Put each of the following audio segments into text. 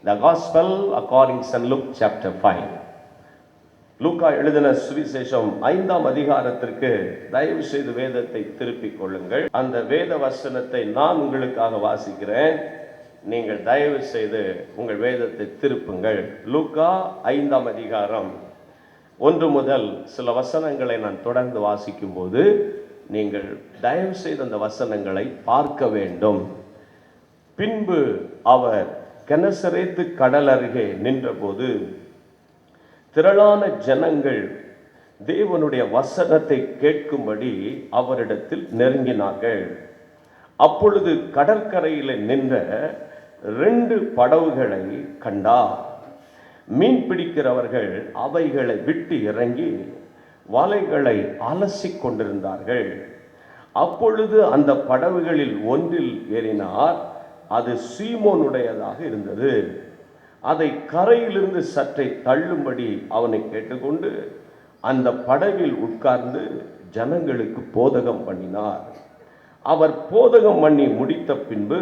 The Gospel according to St. Luke chapter 5. லூக்கா எழுதின சுவிசேஷம் 5ஆம் அதிகாரத்திற்கு தயவு செய்து வேதத்தை திருப்பிக் கொள்ளுங்கள். அந்த வேத வசனத்தை நான் உங்களுக்காக வாசிக்கிறேன். நீங்கள் தயவு செய்து உங்கள் வேதத்தை திருப்புங்கள். லூக்கா 5ஆம் அதிகாரம் 1 முதல் சில வசனங்களை நான் தொடர்ந்து வாசிக்கும் போது நீங்கள் தயவு செய்து அந்த வசனங்களை பார்க்க வேண்டும். பின்பு அவர் கெனசரேத்து கடல் அருகே நின்றபோது திரளான ஜனங்கள் தேவனுடைய வசனத்தை கேட்கும்படி அவரிடத்தில் நெருங்கினார்கள். அப்பொழுது கடற்கரையில் நின்ற 2 படகுகளை கண்டார். மீன் பிடிக்கிறவர்கள் அவைகளை விட்டு இறங்கி வலைகளை அலசி கொண்டிருந்தார்கள். அப்பொழுது அந்த படகுகளில் ஒன்றில் ஏறினார். அது சீமோனுடையதாக இருந்தது. அதை கரையிலிருந்து சற்றை தள்ளும்படி அவனை கேட்டுக்கொண்டு அந்த படகில் உட்கார்ந்து ஜனங்களுக்கு போதகம் பண்ணினார். அவர் போதகம் பண்ணி முடித்த பின்பு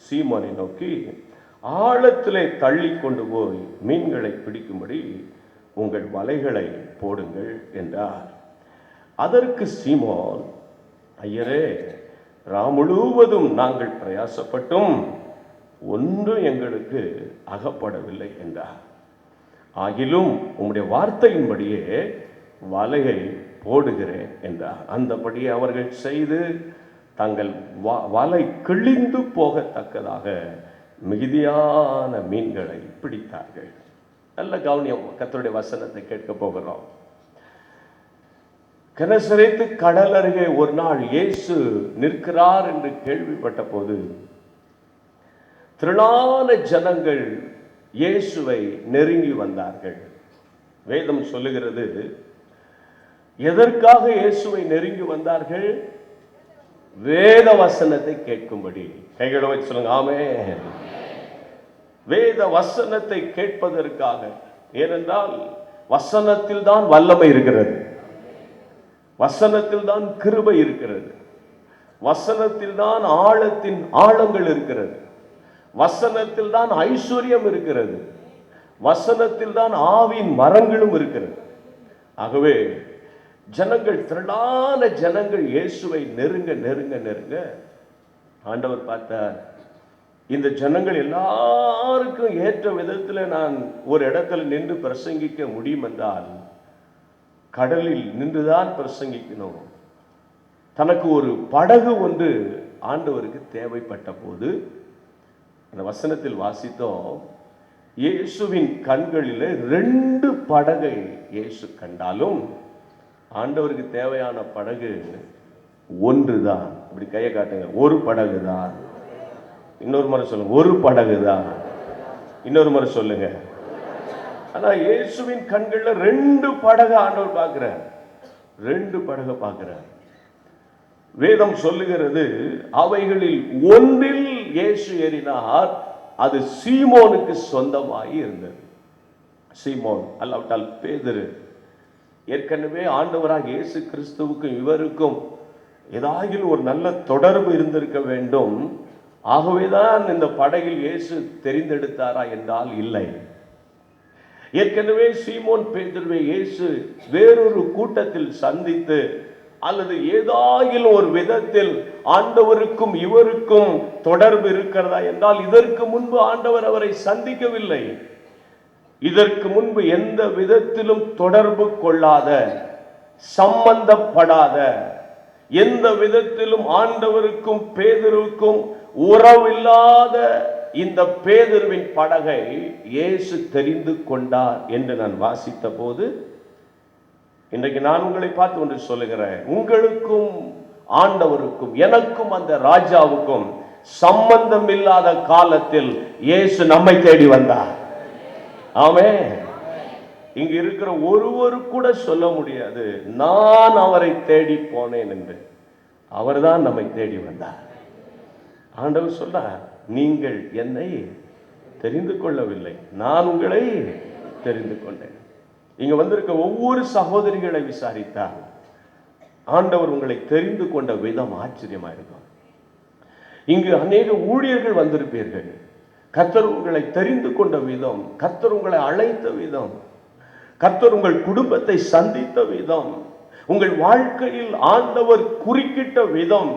சீமோனை நோக்கி, ஆழத்திலே தள்ளி கொண்டு போய் மீன்களை பிடிக்கும்படி உங்கள் வலைகளை போடுங்கள் என்றார். அதற்கு சீமோன், ஐயரே, முழுவதும் நாங்கள் பிரயாசப்பட்டும் ஒன்றும் எங்களுக்கு அகப்படவில்லை என்றார். ஆகிலும் உம்முடைய வார்த்தையின்படியே வலையை போடுகிறேன் என்றார். அந்தபடியே அவர்கள் செய்து தங்கள் வலை கிழிந்து போகத்தக்கதாக மிகுதியான மீன்களை பிடித்தார்கள். நல்ல கவனியம். கர்த்தருடைய வசனத்தை கேட்க போகிறோம். கெனசரேத்து கடல் அருகே ஒரு நாள் இயேசு நிற்கிறார் என்று கேள்விப்பட்ட போது திரளான ஜனங்கள் இயேசுவை நெருங்கி வந்தார்கள். வேதம் சொல்லுகிறது, எதற்காக இயேசுவை நெருங்கி வந்தார்கள்? வேத வசனத்தை கேட்கும்படி. கைகளை வச்சு சொல்லுங்க, ஆமென். வேத வசனத்தை கேட்பதற்காக. ஏனென்றால் வசனத்தில் தான் வல்லமை இருக்கிறது, வசனத்தில் தான் கிருபை இருக்கிறது, வசனத்தில் தான் ஆழத்தின் ஆழங்கள் இருக்கிறது, வசனத்தில் தான் ஐஸ்வர்யம் இருக்கிறது, வசனத்தில் தான் ஆவின் மரங்களும் இருக்கிறது. ஆகவே ஜனங்கள், திரளான ஜனங்கள் இயேசுவை நெருங்க நெருங்க நெருங்க ஆண்டவர் பார்த்தார், இந்த ஜனங்கள் எல்லாருக்கும் ஏற்ற விதத்தில் நான் ஒரு இடத்துல நின்று பிரசங்கிக்க முடியும் என்றால் கடலில் நின்றுதான் பிரசங்கிக்கணும். தனக்கு ஒரு படகு ஒன்று ஆண்டவருக்கு தேவைப்பட்ட போது அந்த வசனத்தில் வாசித்தோம், இயேசுவின் கண்களில் 2 படகை இயேசு கண்டாலும் ஆண்டவருக்கு தேவையான படகு ஒன்றுதான். அப்படி கையை காட்டுங்க, ஒரு படகு தான். இன்னொரு முறை சொல்லுங்க, ஒரு படகு தான். இன்னொரு முறை சொல்லுங்க. ஆனா இயேசுவின் கண்கள்ல 2 படகு ஆண்டவர் பார்க்கிறார். 2 படகு பார்க்கிறார். வேதம் சொல்லுகிறது, அவைகளில் ஒன்றில் இயேசு ஏறினார். அது சீமோனுக்கு சொந்தமாய் இருந்தது. சீமோன் அல்லாவிட்டால் பேதுரு. ஏற்கனவே ஆண்டவராக இயேசு கிறிஸ்துவுக்கும் இவருக்கும் ஏதாவது ஒரு நல்ல தொடர்பு இருந்திருக்க வேண்டும். ஆகவேதான் இந்த படகில் இயேசு தெரிந்தெடுத்தாரா என்றால் இல்லை. ஏற்கனவே சீமோன் பேதுருவை இயேசு வேறொரு கூட்டத்தில் சந்தித்து அல்லது ஏதாயிலும் ஒரு விதத்தில் ஆண்டவருக்கும் இவருக்கும் தொடர்பு இருக்கிறதா என்றால் இதற்கு முன்பு ஆண்டவர் அவரை சந்திக்கவில்லை. இதற்கு முன்பு எந்த விதத்திலும் தொடர்பு கொள்ளாத, சம்பந்தப்படாத, எந்த விதத்திலும் ஆண்டவருக்கும் பேதுருவுக்கும் உறவில்லாத இந்த பேதுருவின் படகை இயேசு தெரிந்து கொண்டார் என்று நான் வாசித்த போது, இன்றைக்கு நான் உங்களை பார்த்து ஒன்று சொல்லுகிறேன், உங்களுக்கும் ஆண்டவருக்கும் எனக்கும் அந்த ராஜாவுக்கும் சம்பந்தம் இல்லாத காலத்தில் இயேசு நம்மை தேடி வந்தார். ஆமென். இங்க இருக்கிற ஒருவர் கூட சொல்ல முடியாது நான் அவரை தேடி போனேன் என்று. அவர்தான் நம்மை தேடி வந்தார். ஆண்டவர் சொல்றார், நீங்கள் என்னை தெரிந்து கொள்ளவில்லை, நான் உங்களை தெரிந்து கொண்டேன். இங்க வந்திருக்க ஒவ்வொரு சகோதரிகளை விசாரித்தார் ஆண்டவர் உங்களை தெரிந்து கொண்ட விதம் ஆச்சரியமா இருக்கும். இங்கு அநேக ஊழியர்கள் வந்திருப்பீர்கள், கர்த்தர் உங்களை தெரிந்து கொண்ட விதம், கர்த்தர் உங்களை அழைத்த விதம், கர்த்தர் உங்கள் குடும்பத்தை சந்தித்த விதம், உங்கள் வாழ்க்கையில் ஆண்டவர் குறுக்கிட்ட விதம்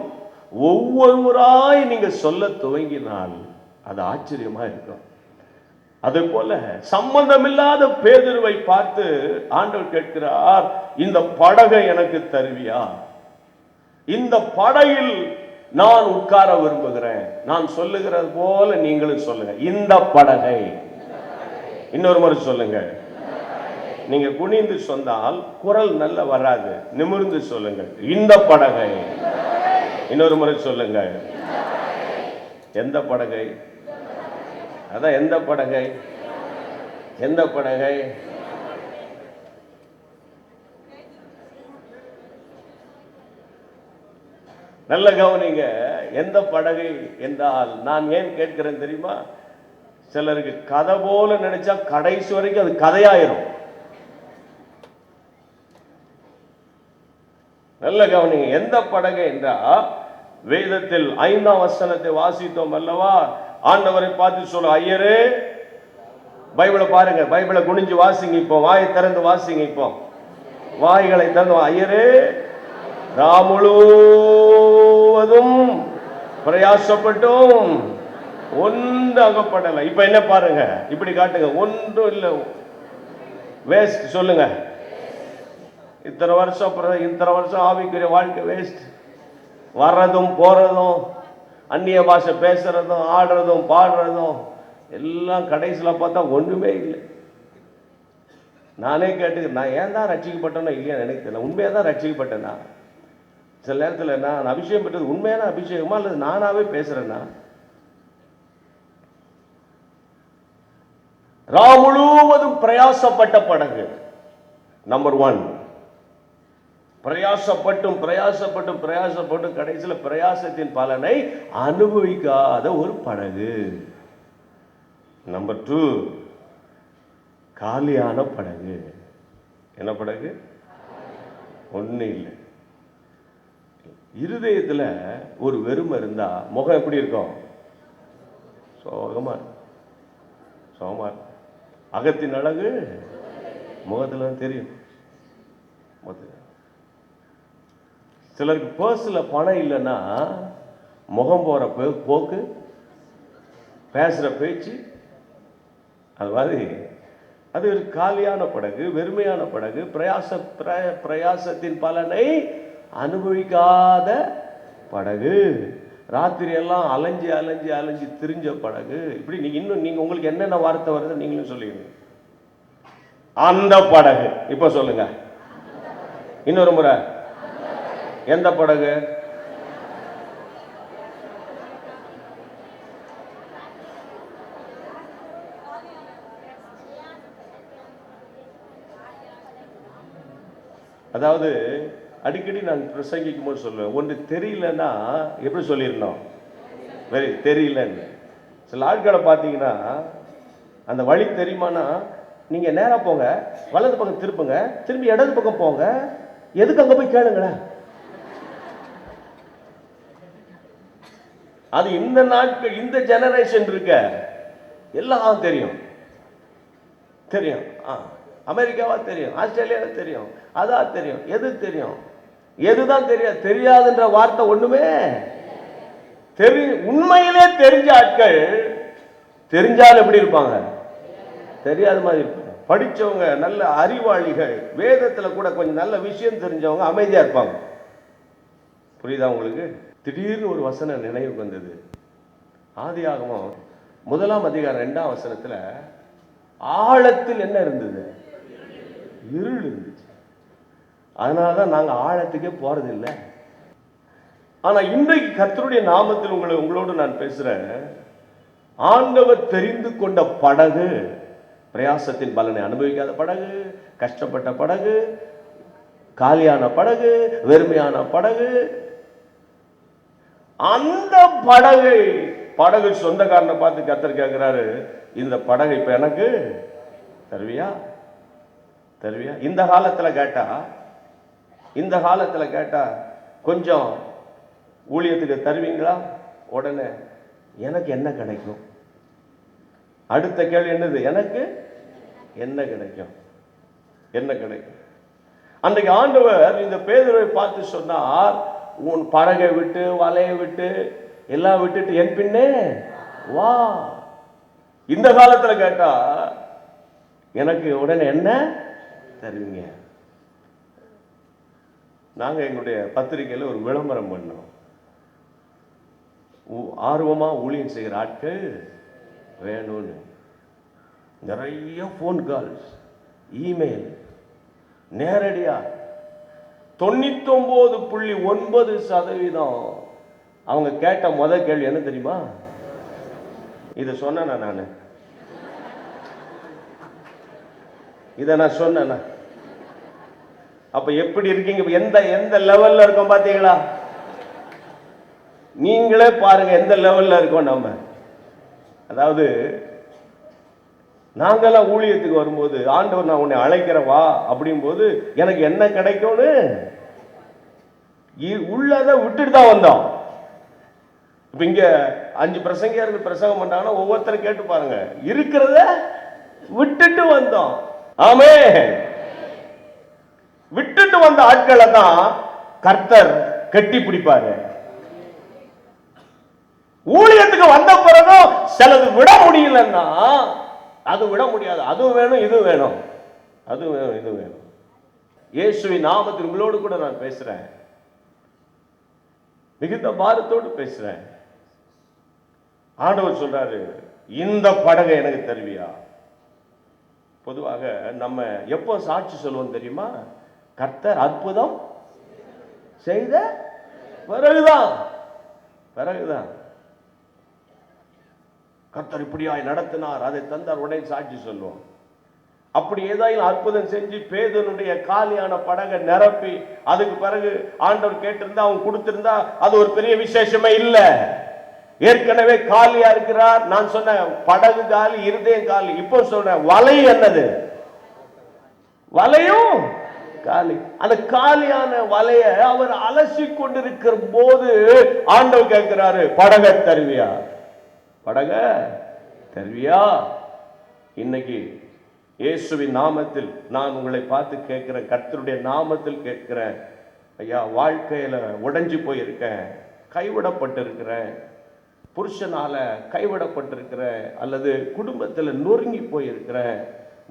ஒவ்வொருவராய் நீங்க சொல்ல துவங்கினால் அது ஆச்சரியமா இருக்கும். அதே போல சம்பந்தமில்லாத பேதுருவை பார்த்து ஆண்டவர் கேட்கிறார், இந்த படகை எனக்கு தருவியா? இந்த படகில் நான் உட்கார விரும்புகிறேன். நான் சொல்லுகிறது போல நீங்களும் சொல்லுங்க, இந்த படகை. இன்னொரு முறை சொல்லுங்க. நீங்க குனிந்து சொன்னால் குரல் நல்ல வராது, நிமிர்ந்து சொல்லுங்க, இந்த படகை. இன்னொரு முறை சொல்லுங்க, எந்த படகை? அதான் எந்த படகை? எந்த படகை? நல்ல கவனிங்க. எந்த படகை என்றால் நான் ஏன் கேட்கிறேன் தெரியுமா? சிலருக்கு கதை போல நினைச்சா கடைசி வரைக்கும் அது கதையாயிரும். நல்ல கவனிங்க. எந்த படகை என்றால் வேதத்தில் 5ஆம் வசனத்தை வாசித்தோம் அல்லவா? ஆண்டவரை பார்த்து சொல்ல, ஐயரே, பைபிளை பாருங்க, பைபிளை குனிஞ்சு வாசிங்க. இப்போ வாயை திறந்து வாசிங்க. இப்போ வாய்களை திறந்து, ஐயரே, நாம் முழுவதும் பிரயாசப்பட்டும் ஒன்று அகப்படலை. இப்ப என்ன பாருங்க, இப்படி காட்டுங்க, ஒன்றும் இல்லை, வேஸ்ட் சொல்லுங்க. இத்தனை வருஷம் ஆவிக்குரிய வாழ்க்கை வேஸ்ட். வர்றதும் போறதும், அந்நிய பாஷை பேசுறதும், ஆடுறதும் பாடுறதும் எல்லாம் கடைசியில் பார்த்தா ஒன்றுமே இல்லை. நானே கேட்டுக்கிறேன், நான் ஏன் தான் ரட்சிக்கப்பட்டேனோ இல்லையா எனக்கு தெரியல. உண்மையாக தான் ரட்சிக்கப்பட்டேன்னா? சில நேரத்தில் நான் அபிஷேகம் பெற்றது உண்மையான அபிஷேகமா அல்லது நானாவே பேசுறேன்னா? ராம் முழுவதும் பிரயாசப்பட்ட படகு. நம்பர் 1, பிரயாசப்பட்டும் பிரயாசப்பட்டும் பிரயாசப்பட்டும் கடைசியில் பிரயாசத்தின் பலனை அனுபவிக்காத ஒரு படகு. நம்பர் 2, காலியான படகு. என்ன படகு? ஒண்ணு இல்லை. இருதயத்தில் ஒரு வெறுமை இருந்தா முகம் எப்படி இருக்கும்? சோகமா சோகமா. அகத்தின் அழகு முகத்துல தெரியும். சிலருக்கு பர்ஸ்ல பணம் இல்லைன்னா முகம் போற போக்கு, பேசுற பேச்சு, அது மாதிரி அது ஒரு காலியான படகு, வெறுமையான படகு, பிரயாசத்தின் பலனை அனுபவிக்காத படகு, ராத்திரி எல்லாம் அலைஞ்சி அலைஞ்சி அலைஞ்சி திரிஞ்ச படகு. இப்படி நீங்க உங்களுக்கு என்னென்ன வார்த்தை வருது நீங்களும் சொல்லிடுங்க. அந்த படகு. இப்ப சொல்லுங்க இன்னொரு முறை, எந்த படகு? அதாவது அடிக்கடி நான் பிரசங்கிக்கும் போது சொல்லுவேன், ஒன்று தெரியலன்னா எப்படி சொல்லிடணும்? தெரியலன்னு. சில ஆட்களை பார்த்தீங்கன்னா அந்த வழி தெரியுமானா, நீங்க நேரா போங்க, வலது பக்கம் திருப்புங்க, திரும்பி இடது பக்கம் போங்க, எதுக்கு அங்க போய் கேளுங்களேன். அது இந்த நாட்கள், இந்த ஜெனரேஷன் இருக்க எல்லாம் தெரியும். தெரியும், அமெரிக்காவா தெரியும், ஆஸ்திரேலியாவா தெரியும், அதான் தெரியும், எது தெரியும், எதுதான் தெரியாது. தெரியாதுன்ற வார்த்தை ஒண்ணுமே உண்மையிலே தெரிஞ்ச ஆட்கள் தெரிஞ்சாலும் எப்படி இருப்பாங்க? தெரியாத மாதிரி இருப்பாங்க. படிச்சவங்க, நல்ல அறிவாளிகள், வேதத்துல கூட கொஞ்சம் நல்ல விஷயம் தெரிஞ்சவங்க அமைதியா இருப்பாங்க. புரியுதா உங்களுக்கு? திடீர்னு ஒரு வசனம் நினைவுக்கு வந்தது. ஆதியாகமம் 1ஆம் அதிகாரம் 2ஆம் வசனத்துல ஆழத்தில் என்ன இருந்தது? இருள் இருந்துச்சு. அதனாலதான் நாங்க ஆழத்துக்கே போறது இல்லை. ஆனா இன்றைக்கு கர்த்தருடைய நாமத்தில் உங்களோடு நான் பேசுறேன். ஆண்டவர் தெரிந்து கொண்ட படகு, பிரயாசத்தின் பலனை அனுபவிக்காத படகு, கஷ்டப்பட்ட படகு, காலியான படகு, வெறுமையான படகு. அந்த படகு சொந்தக்காரனை பார்த்து கர்த்தர் கேட்கிறாரு, இந்த படகு இப்ப எனக்கு தருவியா? தருவியா? இந்த காலத்துல கேட்டா கொஞ்சம் ஊழியத்துக்கு தருவீங்களா? உடனே எனக்கு என்ன கிடைக்கும்? அடுத்த கேள்வி என்னது? எனக்கு என்ன கிடைக்கும்? என்ன கிடைக்கும்? அன்றைக்கு ஆண்டவர் இந்த பேதுருவை பார்த்து சொன்னார், உன் படகை விட்டு வலையை விட்டு எல்லாம் விட்டுட்டு என் பின்னே வா. இந்த காலத்துல கேட்டா எனக்கு உடனே என்ன தருவீங்க? நாங்க எங்களுடைய பத்திரிகையில் ஒரு விளம்பரம் பண்ணோம். ஆர்வமா ஊழியம் செய்கிற ஆட்கள் வேணும்னு. நிறைய போன் கால்ஸ், இமெயில், நேரடியா 99.9% அவங்க கேட்ட முதல் கேள்வி என்ன தெரியுமா? இதை சொன்னேனா நான்? இதை நான் சொன்னேனா? அப்ப எப்படி இருக்கீங்க? எந்த எந்த லெவல்ல இருக்கோம் பாத்தீங்களா? நீங்களே பாருங்க எந்த லெவல்ல இருக்கோம் நம்ம. அதாவது நாங்கெல்லாம் ஊழியத்துக்கு வரும்போது ஆண்டவர் நான் உன்னை அழைக்கிறேன் வா அப்படின் போது எனக்கு என்ன கிடைக்கும்னு உள்ளதை விட்டுட்டு தான் வந்தோம். இப்ப இங்க 5 பிரசங்கியார்கள் பிரசங்கம் பண்றாங்கன்னா ஒவ்வொருத்தரும் கேட்டு பாருங்க, இருக்கிறத விட்டுட்டு வந்தோம். ஆமே, விட்டுட்டு வந்த ஆட்களை தான் கர்த்தர் கட்டி பிடிப்பாரு. ஊழியத்துக்கு வந்த பிறகும் சிலது விட முடியலன்னா அது விட முடியாது. அது வேணும், இது வேணும், அது வேணும், இது வேணும். இயேசுவின் நாமத்தில் உங்களோடு கூட நான் பேசுறேன், மிகுந்த பாரத்தோடு பேசுறேன். ஆண்டவர் சொல்றாரு, இந்த படகை எனக்கு தருவியா? பொதுவாக நம்ம எப்போ சாட்சி சொல்லுவோம் தெரியுமா? கர்த்தர் அற்புதம் செய்த பிறகுதான் கர்த்தர் இப்படியாய் நடத்தினார், அதை தந்தார், உடனே சாட்சி சொல்லுவோம். அப்படி ஏதாவது அற்புதம் செஞ்சு பேதுருடைய காலியான படகை நிரப்பி அதுக்கு பிறகு ஆண்டவர் கேட்டிருந்தா அவன் கொடுத்திருந்தா அது ஒரு பெரிய விசேஷமே இல்லை. ஏற்கனவே காலியா இருக்கிறார். நான் சொன்ன படகு காலி, இருதயம் காலி. இப்போ சொல்றேன், வலை என்னது? வலையும் காலி. அந்த காலியான வலைய அவர் அலசி கொண்டிருக்கிற போது ஆண்டவர் கேட்கிறாரு, படகை தருவியா? படக தருவியா? இன்னைக்கு இயேசுவின் நாமத்தில் நான் உங்களை பார்த்து கேட்கிறேன், கர்த்தருடைய நாமத்தில் கேட்கிறேன். ஐயா, வாழ்க்கையில உடைஞ்சு போயிருக்கேன், கைவிடப்பட்டு இருக்கிறேன், புருஷனால கைவிடப்பட்டிருக்கிறேன், அல்லது குடும்பத்தில் நொறுங்கி போயிருக்கிறேன்,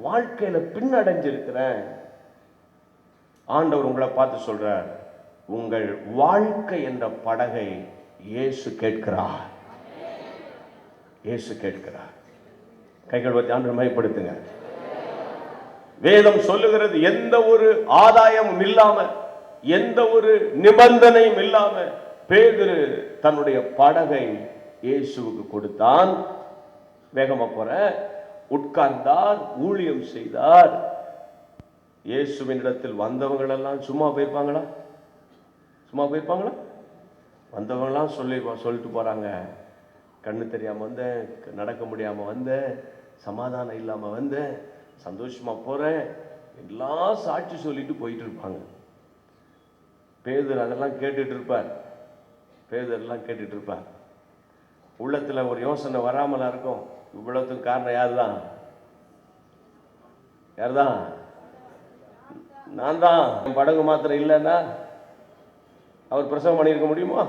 வாழ்க்கையில பின்னடைஞ்சிருக்கிறேன். ஆண்டவர் உங்களை பார்த்து சொல்றார், உங்கள் வாழ்க்கை என்ற படகை இயேசு கேட்கிறார். இயேசு கேட்கிறார். கைகள் வச்சு ஆண்டவரை மகிமைப்படுத்துங்க. வேதம் சொல்லுகிறது, எந்த ஒரு ஆதாயமும் இல்லாம, எந்த ஒரு நிபந்தனையும் இல்லாம பேதுரு தன்னுடைய படகை இயேசுவுக்கு கொடுத்தான். வேகமா போற, உட்கார்ந்தார், ஊழியம் செய்தார். இயேசுவின் இடத்தில் வந்தவங்க எல்லாம் சும்மா போயிருப்பாங்களா? சும்மா போயிருப்பாங்களா? வந்தவங்க எல்லாம் சொல்லிட்டு போறாங்க, கண்ணு தெரியாம வந்தேன், நடக்க முடியாம வந்தேன், சமாதானம் இல்லாம வந்தேன், சந்தோஷமா போறேன், எல்லாம் சாட்சி சொல்லிட்டு போயிட்டு இருப்பாங்க. பேதுரு அதெல்லாம் கேட்டுட்டு இருப்பார். பேதுரெல்லாம் கேட்டுட்டு இருப்பார். உள்ளத்துல ஒரு யோசனை வராமலா இருக்கும். இவ்வளவுக்கு காரணம் யாருதான்? யாருதான்? நான் தான். படகு மாத்திரம் இல்லைன்னா அவர் பிரசவம் பண்ணியிருக்க முடியுமா?